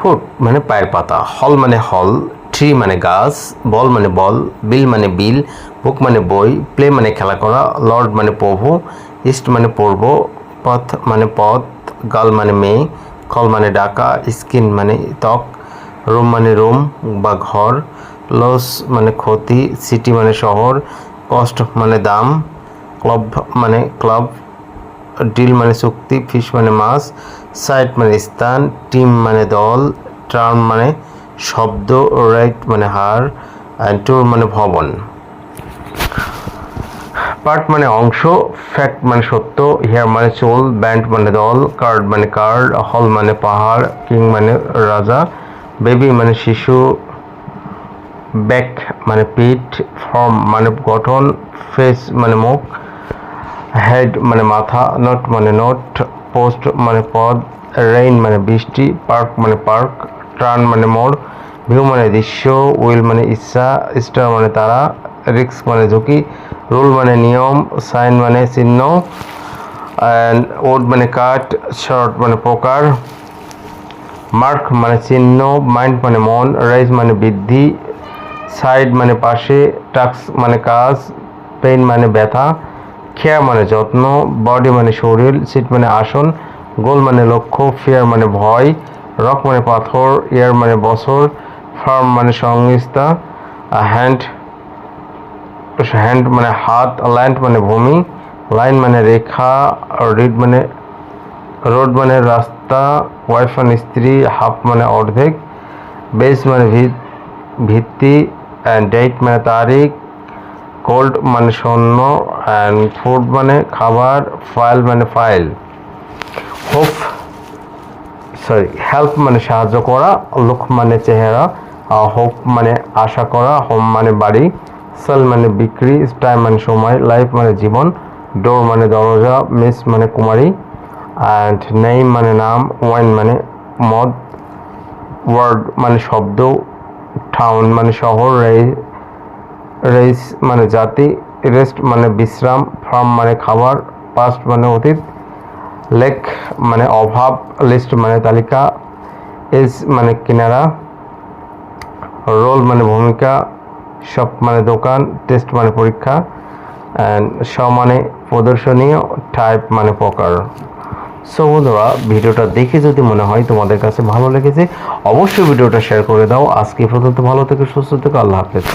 Foot মানে পায়ের পাতা, হল মানে হল, ট্রি মানে গাছ, বল মানে বল, বিল মানে বিল, বুক মানে বই, প্লে মানে খেলা করা, লর্ড মানে প্রভু, ইস্ট মানে পূর্ব, পথ মানে পথ, গার্ল মানে মেয়ে, কল মানে ডাকা, স্কিন মানে ত্বক, রুম মানে রুম বা ঘর, লস মানে ক্ষতি, সিটি মানে শহর, কস্ট মানে দাম, ক্লাব মানে ক্লাব, ডিল মানে চুক্তি, ফিশ মানে মাছ, সাইট মানে স্থান, টিম মানে দল, টার্ম মানে শব্দ, রাইট মানে হার, অ্যান্ড ট্যুর মানে ভবন। পার্ট মানে অংশ, ফ্যাক্ট মানে সত্য, হেয়ার মানে চুল, ব্যান্ড মানে দল, কার্ড মানে কার্ড, হল মানে পাহাড়, কিং মানে রাজা, বেবি মানে শিশু, ব্যাক মানে পিঠ, ফর্ম মানে গঠন, ফেস মানে মুখ, হেড মানে মাথা, নট মানে নোট, পোস্ট মানে পদ, রেইন মানে বৃষ্টি, পার্ক মানে পার্ক, টার্ন মানে মোড়, ভিউ মানে দৃশ্য, উইল মানে ইচ্ছা, স্টার মানে তারা, রিস্ক মানে ঝুঁকি, রুল মানে নিয়ম, সাইন মানে চিহ্ন, অ্যান্ড ওড মানে কাঠ, শর্ট মানে প্রকার, মার্ক মানে চিহ্ন, মাইন্ড মানে মন, রাইজ মানে বৃদ্ধি, সাইড মানে পাশে, টাস্ক মানে কাজ, পেইন মানে ব্যথা, কেয়ার মানে যত্ন, বডি মানে শরীর, সিট মানে আসন, গোল মানে লক্ষ্য, ফিয়ার মানে ভয়, রক মানে পাথর, ইয়ার মানে বছর, ফার্ম মানে সংস্থা, হ্যান্ড হ্যান্ড মানে হাত, ল্যান্ড মানে ভূমি, লাইন মানে রেখা, রিড মানে রোড মানে রাস্তা, ওয়াইফ মানে স্ত্রী, হাফ মানে অর্ধেক, বেস মানে ভিত্তি, অ্যান্ড ডেট মানে তারিখ, কোল্ড মানে শূন্য, অ্যান্ড ফুড মানে খাবার, ফাইল মানে ফাইল, হোপ হেল্প মানে সাহায্য করা, লুক মানে চেহারা, হোপ মানে আশা করা, হোম মানে বাড়ি, সেল মানে বিক্রি, টাইম মানে সময়, লাইফ মানে জীবন, ডোর মানে দরজা, মিস মানে কুমারী, অ্যান্ড নেইম মানে নাম, ওয়াইন মানে মদ, ওয়ার্ড মানে শব্দ, টাউন মানে শহর, রেস মানে জাতি, রেস্ট মানে বিশ্রাম, ফার্ম মানে খাবার, পাস্ট মানে অতীত, লেক মানে অভাব, লিস্ট মানে তালিকা, এজ মানে কিনারা, রোল মানে ভূমিকা, শপ মানে দোকান, টেস্ট মানে পরীক্ষা, অ্যান্ড শ মানে প্রদর্শনীয়, টাইপ মানে প্রকার। সো বন্ধুরা, ভিডিওটা দেখে যদি মনে হয় তোমাদের কাছে ভালো লেগেছে, অবশ্যই ভিডিওটা শেয়ার করে দাও। আজকে পর্যন্ত ভালো থেকো, সুস্থ থেকো, আল্লাহ হাফেজ।